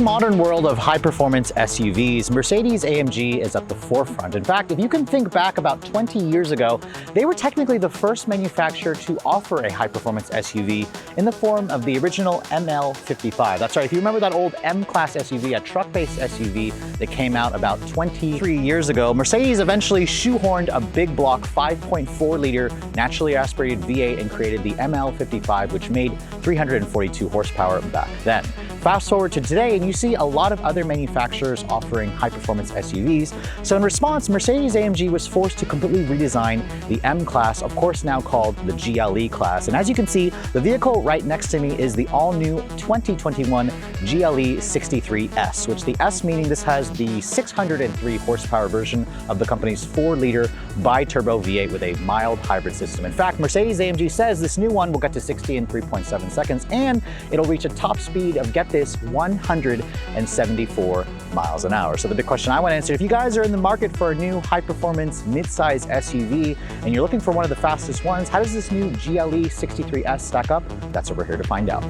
today's modern world of high-performance SUVs, Mercedes-AMG is at the forefront. In fact, if you can think back about 20 years ago, they were technically the first manufacturer to offer a high-performance SUV in the form of the original ML55. That's right, if you remember that old M-Class SUV, a truck-based SUV that came out about 23 years ago, Mercedes eventually shoehorned a big block 5.4-liter naturally aspirated V8 and created the ML55, which made 342 horsepower back then. Fast forward to today and you see a lot of other manufacturers offering high-performance SUVs. So in response, Mercedes-AMG was forced to completely redesign the M-Class, of course now called the GLE class. And as you can see, the vehicle right next to me is the all-new 2021 GLE 63S, which the S meaning this has the 603 horsepower version of the company's 4-liter bi-turbo V8 with a mild hybrid system. In fact, Mercedes-AMG says this new one will get to 60 in 3.7 seconds and it'll reach a top speed of, get this, 174 miles an hour. So the big question I want to answer, if you guys are in the market for a new high-performance mid-size SUV and you're looking for one of the fastest ones, how does this new GLE 63S stack up? That's what we're here to find out.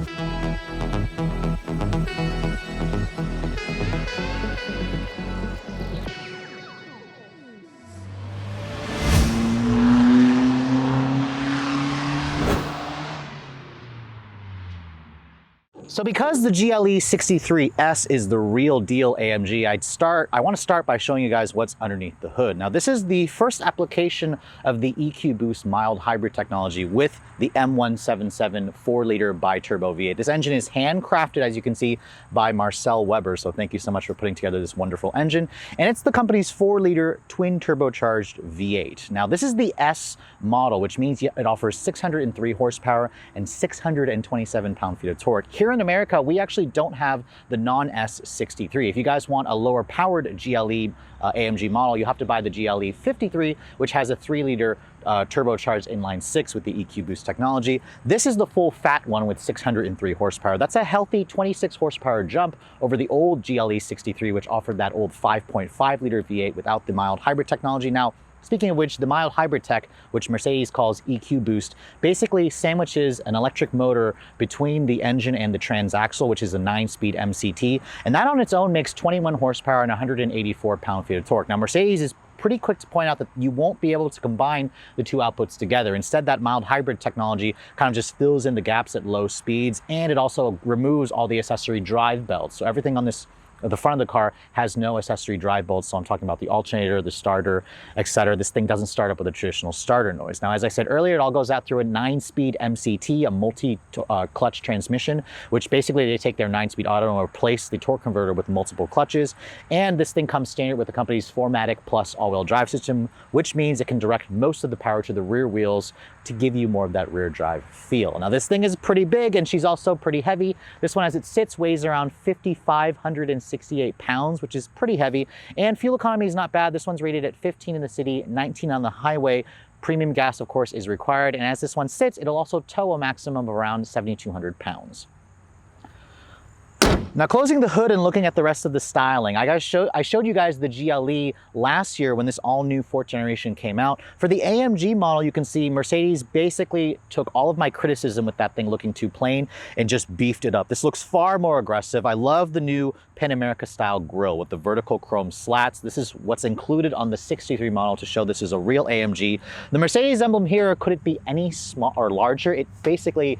So because the GLE 63S is the real deal AMG, I want to start by showing you guys what's underneath the hood. Now this is the first application of the EQ Boost mild hybrid technology with the M177 4-liter bi-turbo V8. This engine is handcrafted, as you can see, by Marcel Weber. So thank you so much for putting together this wonderful engine. And it's the company's 4-liter twin turbocharged V8. Now this is the S model, which means it offers 603 horsepower and 627 pound-feet of torque. Here in America, we actually don't have the non-S63. If you guys want a lower powered GLE AMG model, you have to buy the GLE 53, which has a 3-liter turbocharged inline-6 with the EQ Boost technology. This is the full fat one with 603 horsepower. That's a healthy 26 horsepower jump over the old GLE 63, which offered that old 5.5-liter V8 without the mild hybrid technology. Now, speaking of which, the mild hybrid tech, which Mercedes calls EQ Boost, basically sandwiches an electric motor between the engine and the transaxle, which is a 9-speed MCT. And that on its own makes 21 horsepower and 184 pound-feet of torque. Now, Mercedes is pretty quick to point out that you won't be able to combine the two outputs together. Instead, that mild hybrid technology kind of just fills in the gaps at low speeds, and it also removes all the accessory drive belts. So everything on the front of the car has no accessory drive bolts, so I'm talking about the alternator, the starter, etc. This thing doesn't start up with a traditional starter noise. Now, as I said earlier, it all goes out through a 9-speed MCT, a multi-clutch transmission, which basically they take their 9-speed auto and replace the torque converter with multiple clutches. And this thing comes standard with the company's 4MATIC Plus all-wheel drive system, which means it can direct most of the power to the rear wheels to give you more of that rear drive feel. Now, this thing is pretty big and she's also pretty heavy. This one, as it sits, weighs around 5,568 pounds, which is pretty heavy. And fuel economy is not bad. This one's rated at 15 in the city, 19 on the highway. Premium gas, of course, is required. And as this one sits, it'll also tow a maximum of around 7,200 pounds. Now, closing the hood and looking at the rest of the styling, I showed you guys the GLE last year when this all-new 4th generation came out. For the AMG model, you can see Mercedes basically took all of my criticism with that thing looking too plain and just beefed it up. This looks far more aggressive. I love the new Pan America style grille with the vertical chrome slats. This is what's included on the 63 model to show this is a real AMG. The Mercedes emblem here, could it be any small or larger? It basically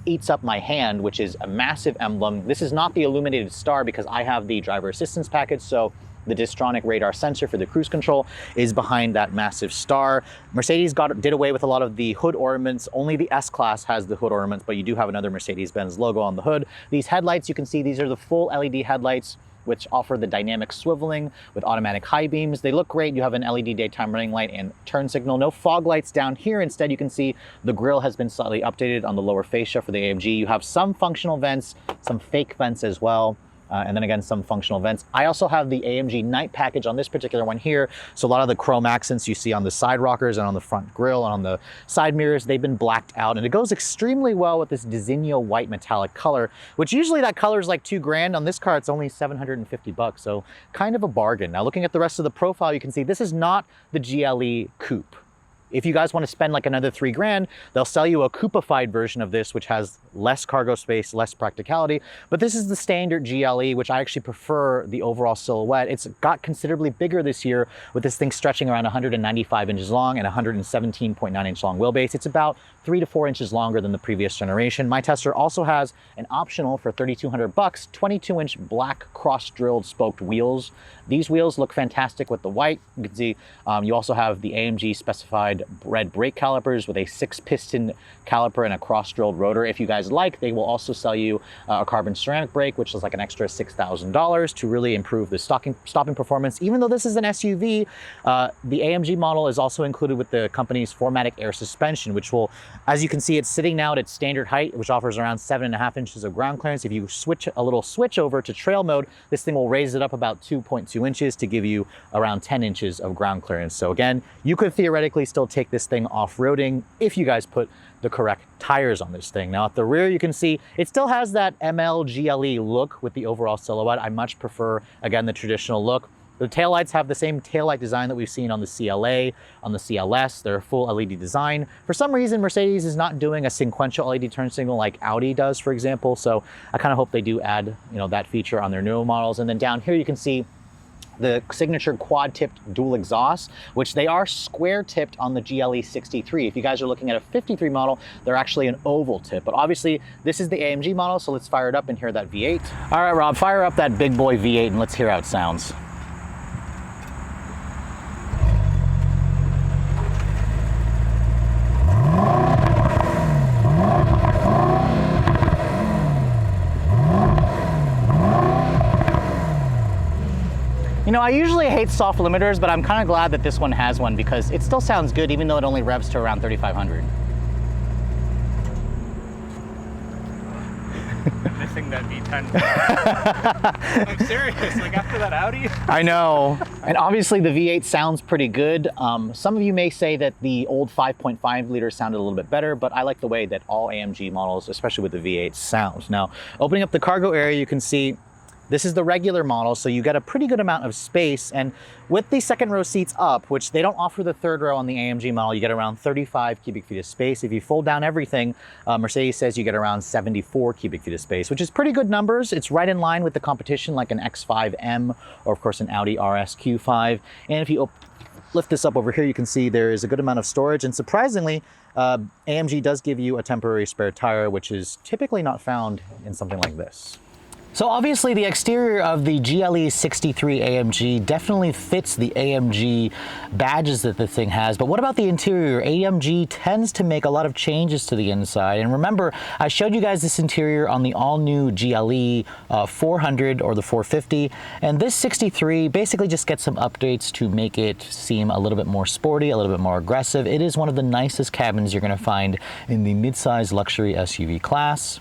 eats up my hand, which is a massive emblem. This is not the illuminated star because I have the driver assistance package, so the Distronic radar sensor for the cruise control is behind that massive star. Mercedes did away with a lot of the hood ornaments. Only the S-Class has the hood ornaments, but you do have another Mercedes-Benz logo on the hood. These headlights, you can see these are the full LED headlights, which offer the dynamic swiveling with automatic high beams. They look great. You have an LED daytime running light and turn signal. No fog lights down here. Instead, you can see the grille has been slightly updated on the lower fascia for the AMG. You have some functional vents, some fake vents as well. and then again, some functional vents. I also have the AMG night package on this particular one here. So a lot of the chrome accents you see on the side rockers and on the front grille and on the side mirrors, they've been blacked out, and it goes extremely well with this Designo white metallic color, which usually that color is like $2,000. On this car, it's only 750 bucks. So kind of a bargain. Now looking at the rest of the profile, you can see this is not the GLE Coupe. If you guys want to spend like another $3,000, they'll sell you a coupified version of this, which has less cargo space, less practicality. But this is the standard GLE, which I actually prefer the overall silhouette. It's got considerably bigger this year, with this thing stretching around 195 inches long and 117.9 inch long wheelbase. It's about 3 to 4 inches longer than the previous generation. My tester also has an optional for $3,200 bucks, 22-inch black cross-drilled spoked wheels. These wheels look fantastic with the white. You can see you also have the AMG specified red brake calipers with a 6-piston caliper and a cross-drilled rotor. If you guys like, they will also sell you a carbon ceramic brake, which is like an extra $6,000 to really improve the stopping performance. Even though this is an SUV, the AMG model is also included with the company's 4MATIC air suspension, which will, as you can see, it's sitting now at its standard height, which offers around 7.5 inches of ground clearance. If you switch over to trail mode, this thing will raise it up about 2.2 inches to give you around 10 inches of ground clearance. So again, you could theoretically still take this thing off-roading if you guys put the correct tires on this thing. Now at the rear, you can see it still has that ML GLE look with the overall silhouette. I much prefer, again, the traditional look. The taillights have the same taillight design that we've seen on the CLA, on the CLS. They're a full LED design. For some reason, Mercedes is not doing a sequential LED turn signal like Audi does, for example. So I kind of hope they do add, that feature on their newer models. And then down here, you can see the signature quad-tipped dual exhaust, which they are square-tipped on the GLE 63. If you guys are looking at a 53 model, they're actually an oval tip. But obviously, this is the AMG model, so let's fire it up and hear that V8. All right, Rob, fire up that big boy V8 and let's hear how it sounds. I usually hate soft limiters, but I'm kind of glad that this one has one because it still sounds good even though it only revs to around 3,500. Missing that V10. I'm serious, like after that Audi? I know. And obviously the V8 sounds pretty good. Some of you may say that the old 5.5 liter sounded a little bit better, but I like the way that all AMG models, especially with the V8, sound. Now, opening up the cargo area, you can see this is the regular model, so you get a pretty good amount of space. And with the second row seats up, which they don't offer the third row on the AMG model, you get around 35 cubic feet of space. If you fold down everything, Mercedes says you get around 74 cubic feet of space, which is pretty good numbers. It's right in line with the competition like an X5M or of course an Audi RS Q5. And if you lift this up over here, you can see there is a good amount of storage. And surprisingly, AMG does give you a temporary spare tire, which is typically not found in something like this. So obviously the exterior of the GLE 63 AMG definitely fits the AMG badges that the thing has, but what about the interior? AMG tends to make a lot of changes to the inside, and remember, I showed you guys this interior on the all-new GLE 400 or the 450, and this 63 basically just gets some updates to make it seem a little bit more sporty, a little bit more aggressive. It is one of the nicest cabins you're going to find in the mid-size luxury SUV class.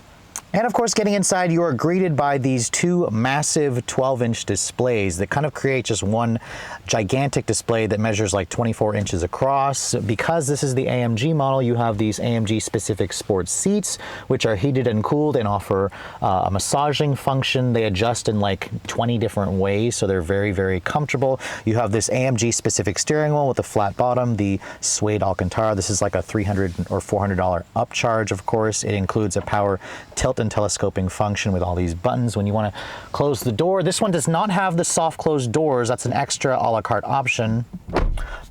And of course, getting inside, you are greeted by these two massive 12-inch displays that kind of create just one gigantic display that measures like 24 inches across. Because this is the AMG model, you have these AMG-specific sports seats, which are heated and cooled and offer a massaging function. They adjust in like 20 different ways, so they're very, very comfortable. You have this AMG-specific steering wheel with a flat bottom, the suede Alcantara. This is like a $300 or $400 upcharge, of course. It includes a power tilt and telescoping function with all these buttons when you want to close the door. This one does not have the soft closed doors. That's an extra a la carte option.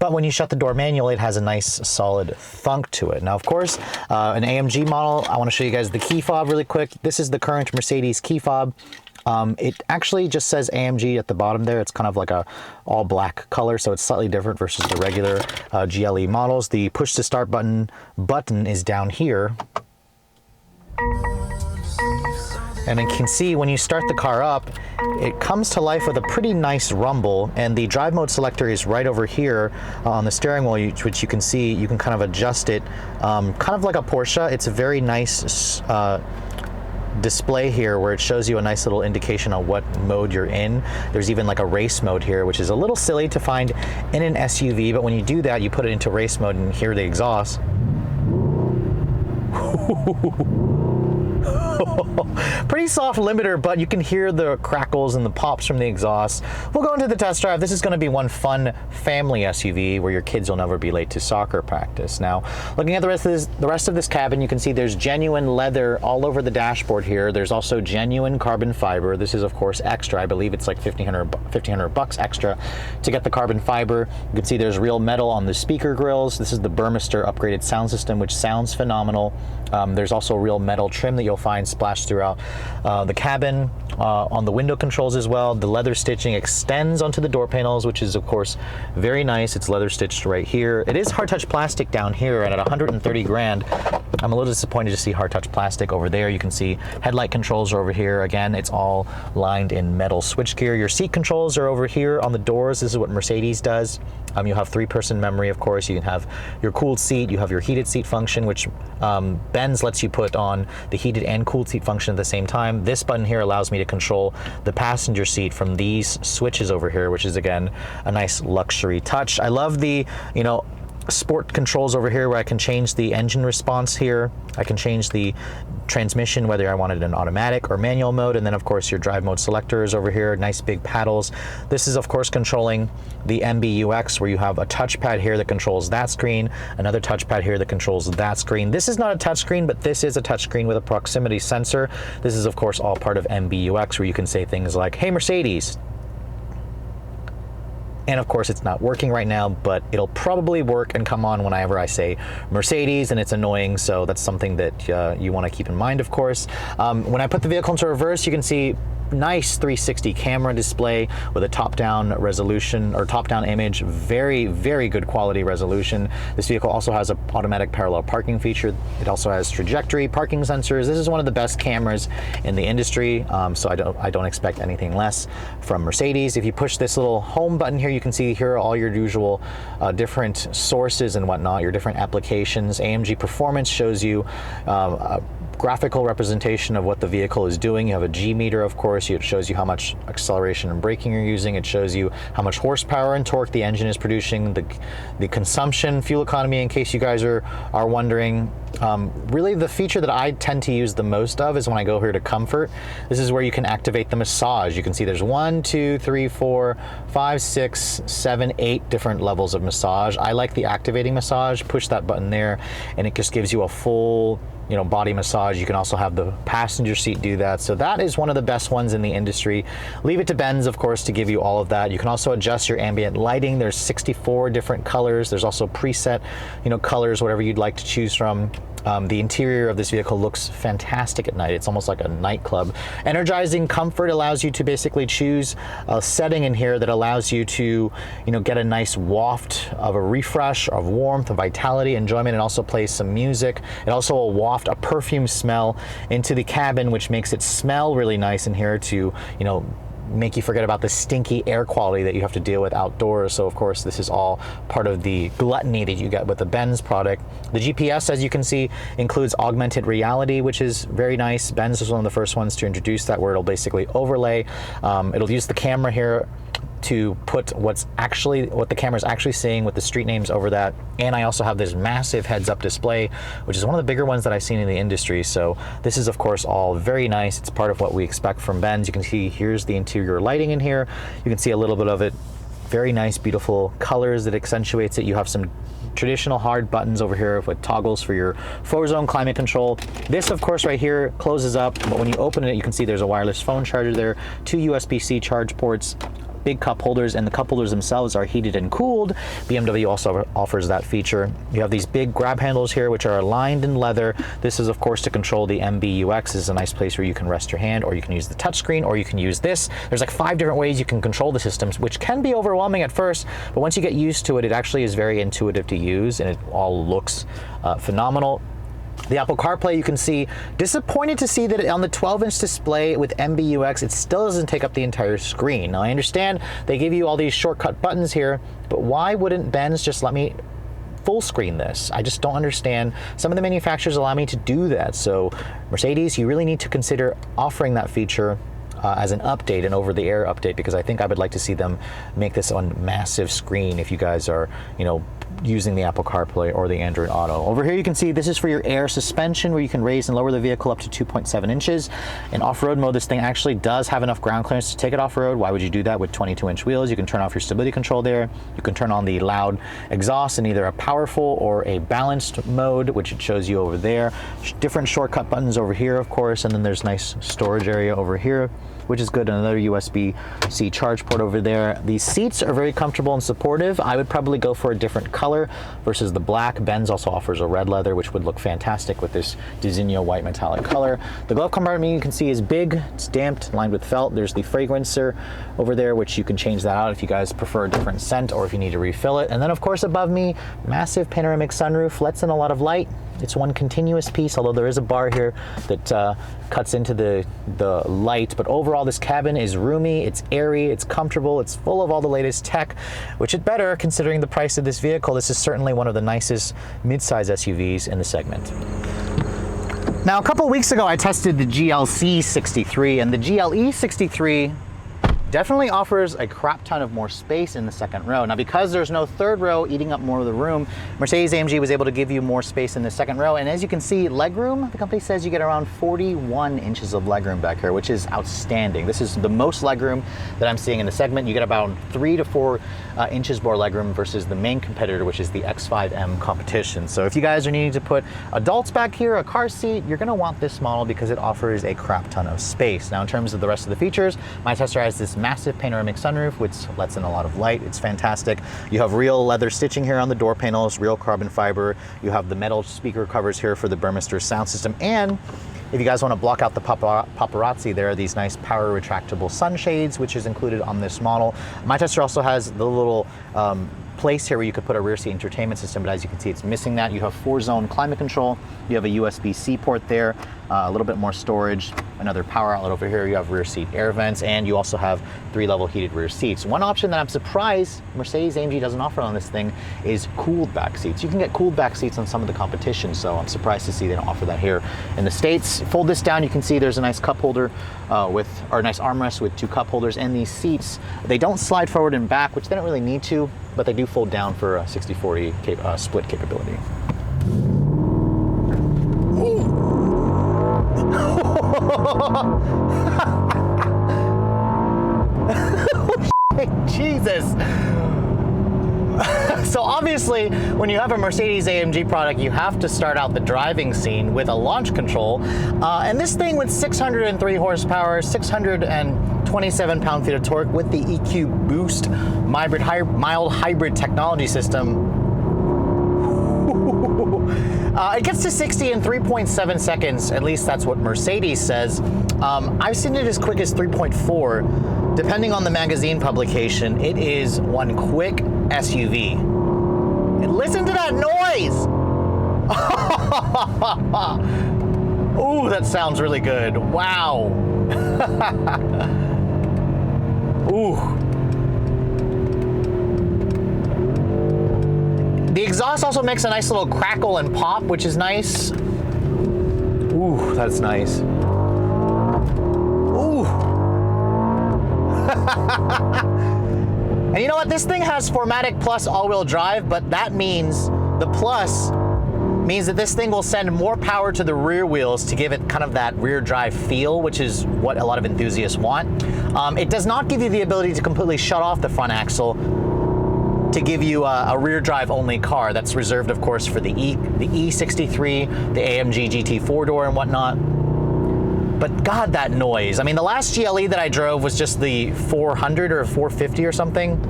But when you shut the door manually, it has a nice solid thunk to it. Now, of course, an AMG model, I want to show you guys the key fob really quick. This is the current Mercedes key fob. It actually just says AMG at the bottom there. It's kind of like a all black color, so it's slightly different versus the regular GLE models. The push to start button is down here. And you can see when you start the car up, it comes to life with a pretty nice rumble, and the drive mode selector is right over here on the steering wheel, which you can see, you can kind of adjust it, kind of like a Porsche. It's a very nice display here where it shows you a nice little indication on what mode you're in. There's even like a race mode here, which is a little silly to find in an SUV, but when you do that, you put it into race mode and hear the exhaust. Pretty soft limiter, but you can hear the crackles and the pops from the exhaust. We'll go into the test drive. This is going to be one fun family SUV where your kids will never be late to soccer practice. Now, looking at the rest of this cabin, you can see there's genuine leather all over the dashboard here. There's also genuine carbon fiber. This is, of course, extra. I believe it's like $1,500 bucks extra to get the carbon fiber. You can see there's real metal on the speaker grills. This is the Burmester upgraded sound system, which sounds phenomenal. There's also real metal trim that you'll find splashed throughout the cabin, on the window controls as well. The leather stitching extends onto the door panels, which is, of course, very nice. It's leather stitched right here. It is hard touch plastic down here, and at 130 grand, I'm a little disappointed to see hard touch plastic over there. You can see headlight controls are over here. Again, it's all lined in metal switchgear. Your seat controls are over here on the doors. This is what Mercedes does. You have 3-person memory, of course. You can have your cooled seat. You have your heated seat function, which Benz lets you put on the heated and cooled seat function at the same time. This button here allows me to control the passenger seat from these switches over here, which is, again, a nice luxury touch. I love the, sport controls over here where I can change the engine response here. I can change the transmission, whether I wanted an automatic or manual mode, and then of course your drive mode selector is over here, nice big paddles. This is of course controlling the MBUX, where you have a touchpad here that controls that screen, another touchpad here that controls that screen. This is not a touch screen, but this is a touch screen with a proximity sensor. This is of course all part of MBUX, where you can say things like, "Hey Mercedes." And of course it's not working right now, but it'll probably work and come on whenever I say Mercedes, and it's annoying, so that's something that you want to keep in mind, of course. When I put the vehicle into reverse, you can see nice 360 camera display with a top-down resolution or top-down image. Very, very good quality resolution. This vehicle also has an automatic parallel parking feature. It also has trajectory parking sensors. This is one of the best cameras in the industry, so I don't expect anything less from Mercedes. If you push this little home button here, you can see here all your usual different sources and whatnot, your different applications. AMG Performance shows you a graphical representation of what the vehicle is doing. You have a G meter, of course. It shows you how much acceleration and braking you're using. It shows you how much horsepower and torque the engine is producing, the consumption, fuel economy, in case you guys are wondering. Really the feature that I tend to use the most of is when I go here to comfort. This is where you can activate the massage. You can see there's 1, 2, 3, 4, 5, 6, 7, 8 different levels of massage. I like the activating massage. Push that button there and it just gives you a full body massage. You can also have the passenger seat do that. So that is one of the best ones in the industry. Leave it to Benz, of course, to give you all of that. You can also adjust your ambient lighting. There's 64 different colors. There's also preset, colors, whatever you'd like to choose from. The interior of this vehicle looks fantastic at night. It's almost like a nightclub. Energizing comfort allows you to basically choose a setting in here that allows you to, get a nice waft of a refresh, of warmth, of vitality, enjoyment. It also plays some music. It also will waft a perfume smell into the cabin, which makes it smell really nice in here to, make you forget about the stinky air quality that you have to deal with outdoors. So of course this is all part of the gluttony that you get with the Benz product. The GPS, as you can see, includes augmented reality, which is very nice. Benz was one of the first ones to introduce that, where it'll basically overlay. It'll use the camera here to put what the camera is actually seeing with the street names over that. And I also have this massive heads-up display, which is one of the bigger ones that I've seen in the industry. So this is of course all very nice. It's part of what we expect from Benz. You can see here's the interior lighting in here. You can see a little bit of it. Very nice, beautiful colors that accentuates it. You have some traditional hard buttons over here with toggles for your 4-zone climate control. This, of course, right here closes up, but when you open it, you can see there's a wireless phone charger there, 2 USB-C charge ports, big cup holders, and the cup holders themselves are heated and cooled. BMW also offers that feature. You have these big grab handles here, which are lined in leather. This is, of course, to control the MBUX. This is a nice place where you can rest your hand, or you can use the touchscreen, or you can use this. There's like 5 different ways you can control the systems, which can be overwhelming at first, but once you get used to it, it actually is very intuitive to use, and it all looks phenomenal. The Apple CarPlay, you can see, disappointed to see that on the 12-inch display with MBUX, it still doesn't take up the entire screen. Now, I understand they give you all these shortcut buttons here, but why wouldn't Benz just let me full screen this? I just don't understand. Some of the manufacturers allow me to do that. So Mercedes, you really need to consider offering that feature as an update, an over-the-air update, because I think I would like to see them make this on massive screen if you guys are, using the Apple CarPlay or the Android Auto. Over here you can see this is for your air suspension, where you can raise and lower the vehicle up to 2.7 inches. In off-road mode, this thing actually does have enough ground clearance to take it off-road. Why would you do that with 22-inch wheels? You can turn off your stability control there. You can turn on the loud exhaust in either a powerful or a balanced mode, which it shows you over there. Different shortcut buttons over here, of course, and then there's nice storage area over here, which is good. Another USB-C charge port over there. These seats are very comfortable and supportive. I would probably go for a different color versus the black. Benz also offers a red leather, which would look fantastic with this Designo white metallic color. The glove compartment you can see is big. It's damped, lined with felt. There's the fragrancer over there, which you can change that out if you guys prefer a different scent or if you need to refill it. And then of course above me, massive panoramic sunroof, lets in a lot of light. It's one continuous piece, although there is a bar here that cuts into the light. But overall, this cabin is roomy, it's airy, it's comfortable, it's full of all the latest tech, which is better considering the price of this vehicle. This is certainly one of the nicest mid-size SUVs in the segment. Now, a couple of weeks ago, I tested the GLC 63, and the GLE 63 definitely offers a crap ton of more space in the second row. Now, because there's no third row eating up more of the room, Mercedes-AMG was able to give you more space in the second row. And as you can see, legroom, the company says you get around 41 inches of legroom back here, which is outstanding. This is the most legroom that I'm seeing in the segment. You get about 3 to 4 inches more legroom versus the main competitor, which is the X5M competition. So if you guys are needing to put adults back here, a car seat, you're gonna want this model because it offers a crap ton of space. Now, in terms of the rest of the features, my tester has this massive panoramic sunroof, which lets in a lot of light. It's fantastic. You have real leather stitching here on the door panels, real carbon fiber. You have the metal speaker covers here for the Burmester sound system. And if you guys want to block out the paparazzi, there are these nice power retractable sunshades, which is included on this model. My tester also has the little place here where you could put a rear seat entertainment system, but as you can see, it's missing that. You have 4-zone climate control. You have a USB-C port there, a little bit more storage, another power outlet over here. You have rear seat air vents, and you also have 3-level heated rear seats. One option that I'm surprised Mercedes-AMG doesn't offer on this thing is cooled back seats. You can get cooled back seats on some of the competition, so I'm surprised to see they don't offer that here in the States. Fold this down, you can see there's a nice cup holder or a nice armrest with 2 cup holders, and these seats, they don't slide forward and back, which they don't really need to, but they do fold down for a 60/40 split capability. Jesus. So obviously, when you have a Mercedes-AMG product, you have to start out the driving scene with a launch control. And this thing with 603 horsepower, 627 pound-feet of torque with the EQ Boost mild hybrid technology system, it gets to 60 in 3.7 seconds, at least that's what Mercedes says. I've seen it as quick as 3.4. Depending on the magazine publication, it is one quick SUV. And listen to that noise! Ooh, that sounds really good. Wow. Ooh. The exhaust also makes a nice little crackle and pop, which is nice. Ooh, that's nice. Ooh. And you know what? This thing has 4MATIC Plus all-wheel drive, but that means the Plus means that this thing will send more power to the rear wheels to give it kind of that rear drive feel, which is what a lot of enthusiasts want. It does not give you the ability to completely shut off the front axle to give you a rear drive only car. That's reserved, of course, for the E63, the AMG GT 4-door and whatnot. But God, that noise. I mean, the last GLE that I drove was just the 400 or 450 or something,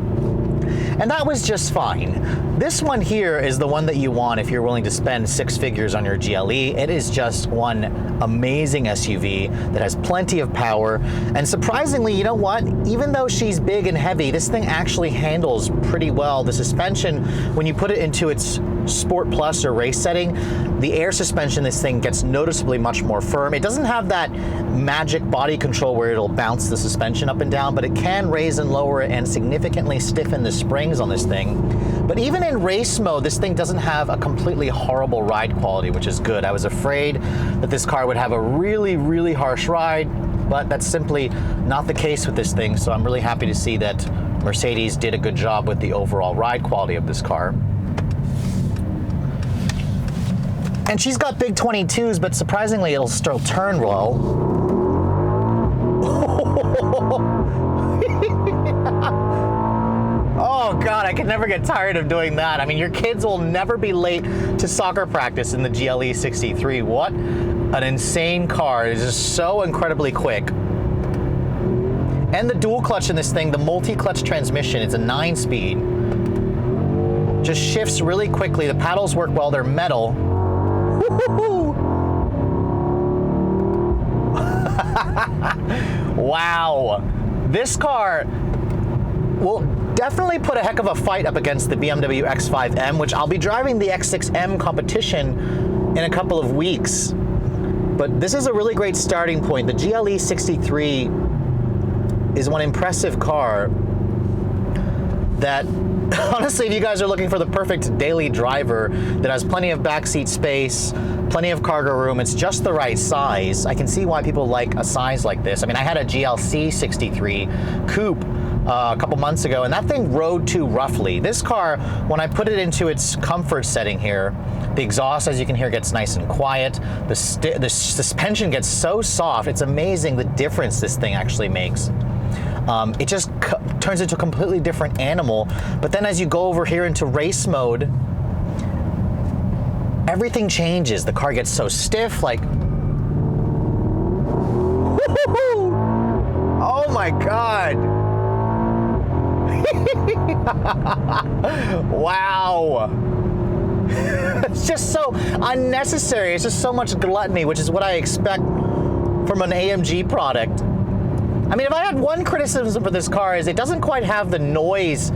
and that was just fine. This one here is the one that you want if you're willing to spend 6 figures on your GLE. It is just one amazing SUV that has plenty of power. And surprisingly, you know what? Even though she's big and heavy, this thing actually handles pretty well. The suspension, when you put it into its Sport Plus or race setting, the air suspension, this thing gets noticeably much more firm. It doesn't have that magic body control where it'll bounce the suspension up and down, but it can raise and lower it and significantly stiffen the springs on this thing. But even in race mode, this thing doesn't have a completely horrible ride quality, which is good. I was afraid that this car would have a really, really harsh ride, but that's simply not the case with this thing. So I'm really happy to see that Mercedes did a good job with the overall ride quality of this car. And she's got big 22s, but surprisingly, it'll still turn well. Oh God, I can never get tired of doing that. I mean, your kids will never be late to soccer practice in the GLE 63. What an insane car. It is just so incredibly quick. And the dual clutch in this thing, the multi-clutch transmission, it's a 9-speed. Just shifts really quickly. The paddles work well, they're metal. Wow. This car will definitely put a heck of a fight up against the BMW X5M, which I'll be driving the X6M competition in a couple of weeks. But this is a really great starting point. The GLE 63 is one impressive car that, honestly, if you guys are looking for the perfect daily driver that has plenty of backseat space, plenty of cargo room, it's just the right size. I can see why people like a size like this. I mean, I had a GLC 63 coupe a couple months ago, and that thing rode too roughly. This car, when I put it into its comfort setting here, the exhaust, as you can hear, gets nice and quiet. The suspension gets so soft. It's amazing the difference this thing actually makes. It just turns into a completely different animal. But then as you go over here into race mode, everything changes. The car gets so stiff, like, oh my God. Wow. It's just so unnecessary. It's just so much gluttony, which is what I expect from an AMG product. I mean, if I had one criticism for this car, is it doesn't quite have the noise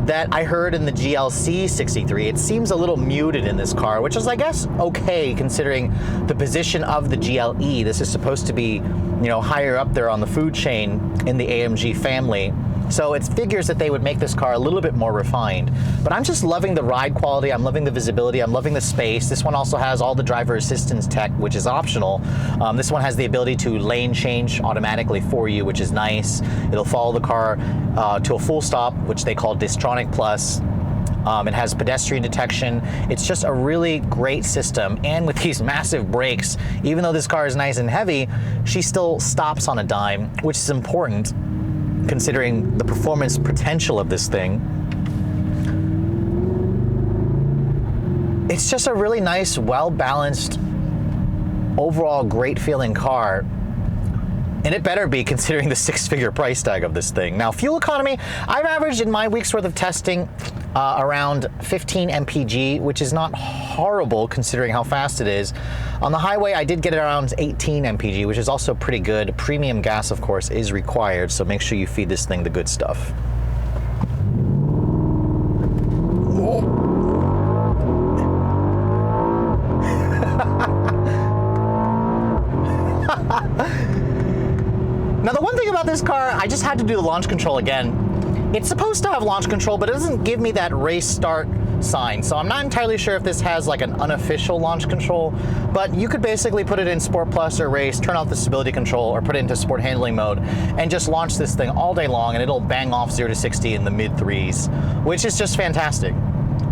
that I heard in the GLC 63. It seems a little muted in this car, which is, I guess, okay considering the position of the GLE. This is supposed to be, you know, higher up there on the food chain in the AMG family. So it figures that they would make this car a little bit more refined. But I'm just loving the ride quality, I'm loving the visibility, I'm loving the space. This one also has all the driver assistance tech, which is optional. This one has the ability to lane change automatically for you, which is nice. It'll follow the car to a full stop, which they call Distronic Plus. It has pedestrian detection. It's just a really great system. And with these massive brakes, even though this car is nice and heavy, she still stops on a dime, which is important considering the performance potential of this thing. It's just a really nice, well-balanced, overall great feeling car. And it better be, considering the 6-figure price tag of this thing. Now, fuel economy, I've averaged in my week's worth of testing around 15 mpg, which is not horrible considering how fast it is. On the highway, I did get it around 18 mpg, which is also pretty good. Premium gas, of course, is required, so make sure you feed this thing the good stuff. Now, the one thing about this car, I just had to do the launch control again. It's supposed to have launch control, but it doesn't give me that race start sign. So I'm not entirely sure if this has like an unofficial launch control, but you could basically put it in Sport Plus or Race, turn off the stability control, or put it into sport handling mode, and just launch this thing all day long, and it'll bang off 0 to 60 in the mid-3s, which is just fantastic.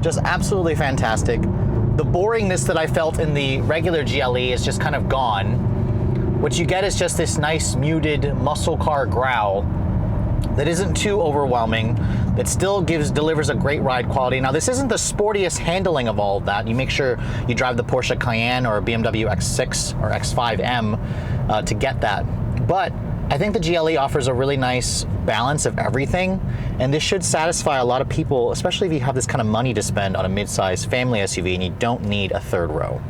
Just absolutely fantastic. The boringness that I felt in the regular GLE is just kind of gone. What you get is just this nice muted muscle car growl that isn't too overwhelming, that still delivers a great ride quality. Now, this isn't the sportiest handling of all of that. You make sure you drive the Porsche Cayenne or a BMW X6 or X5M to get that. But I think the GLE offers a really nice balance of everything, and this should satisfy a lot of people, especially if you have this kind of money to spend on a mid-size family SUV and you don't need a third row.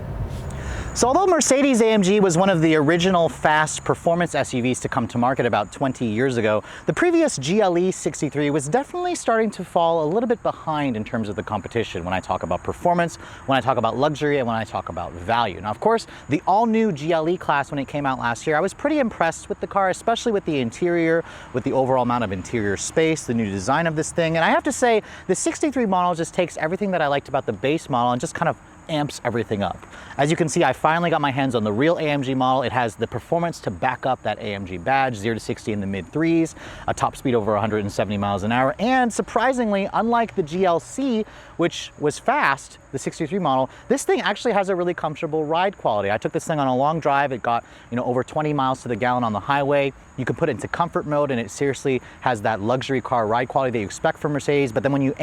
So although Mercedes-AMG was one of the original fast performance SUVs to come to market about 20 years ago, the previous GLE 63 was definitely starting to fall a little bit behind in terms of the competition when I talk about performance, when I talk about luxury, and when I talk about value. Now, of course, the all-new GLE class, when it came out last year, I was pretty impressed with the car, especially with the interior, with the overall amount of interior space, the new design of this thing. And I have to say, the 63 model just takes everything that I liked about the base model and just kind of amps everything up. As you can see, I finally got my hands on the real AMG model. It has the performance to back up that AMG badge, 0 to 60 in the mid 3s, a top speed over 170 miles an hour, and surprisingly, unlike the GLC, which was fast, the 63 model, this thing actually has a really comfortable ride quality. I took this thing on a long drive. It got, over 20 miles to the gallon on the highway. You can put it into comfort mode and it seriously has that luxury car ride quality that you expect from Mercedes, but then when you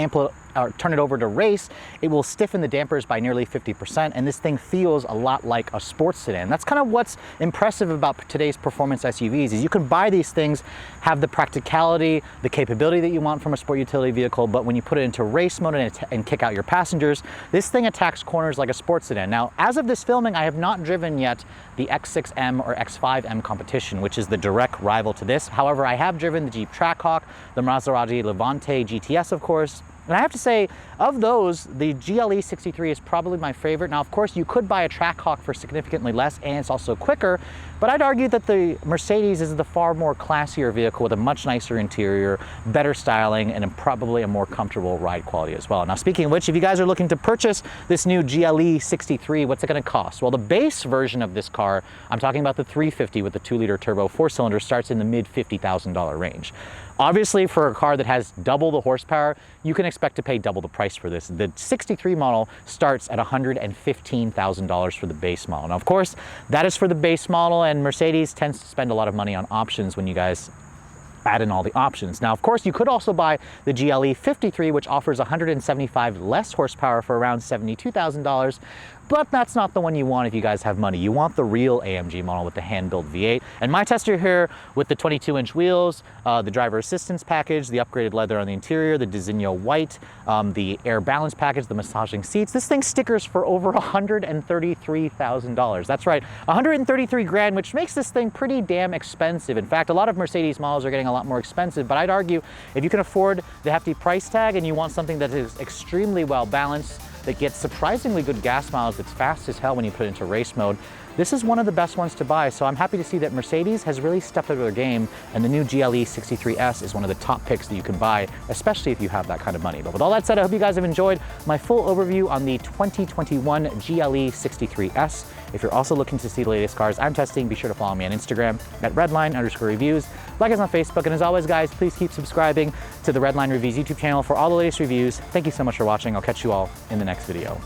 turn it over to race, it will stiffen the dampers by nearly 50%, and this thing feels a lot like a sports sedan. That's kind of what's impressive about today's performance SUVs, is you can buy these things, have the practicality, the capability that you want from a sport utility vehicle, but when you put it into race mode and kick out your passengers, this thing attacks corners like a sports sedan. Now, as of this filming, I have not driven yet the X6M or X5M competition, which is the direct rival to this. However, I have driven the Jeep Trackhawk, the Maserati Levante GTS, of course, and I have to say, of those, the GLE 63 is probably my favorite. Now, of course, you could buy a Trackhawk for significantly less, and it's also quicker, but I'd argue that the Mercedes is the far more classier vehicle with a much nicer interior, better styling, and probably a more comfortable ride quality as well. Now, speaking of which, if you guys are looking to purchase this new GLE 63, what's it gonna cost? Well, the base version of this car, I'm talking about the 350 with the 2-liter turbo 4-cylinder, starts in the mid $50,000 range. Obviously, for a car that has double the horsepower, you can expect to pay double the price for this. The 63 model starts at $115,000 for the base model. Now, of course, that is for the base model, and Mercedes tends to spend a lot of money on options when you guys add in all the options. Now, of course, you could also buy the GLE 53, which offers 175 less horsepower for around $72,000, but that's not the one you want if you guys have money. You want the real AMG model with the hand-built V8. And my tester here with the 22-inch wheels, the driver assistance package, the upgraded leather on the interior, the Designo white, the air balance package, the massaging seats, this thing stickers for over $133,000. That's right, 133 grand, which makes this thing pretty damn expensive. In fact, a lot of Mercedes models are getting a lot more expensive, but I'd argue if you can afford the hefty price tag and you want something that is extremely well balanced, that gets surprisingly good gas mileage, that's fast as hell when you put it into race mode, this is one of the best ones to buy. So I'm happy to see that Mercedes has really stepped up their game, and the new GLE 63S is one of the top picks that you can buy, especially if you have that kind of money. But with all that said, I hope you guys have enjoyed my full overview on the 2021 GLE 63S. If you're also looking to see the latest cars I'm testing, be sure to follow me on Instagram at Redline_reviews. Like us on Facebook, and as always, guys, please keep subscribing to the Redline Reviews YouTube channel for all the latest reviews. Thank you so much for watching. I'll catch you all in the next video.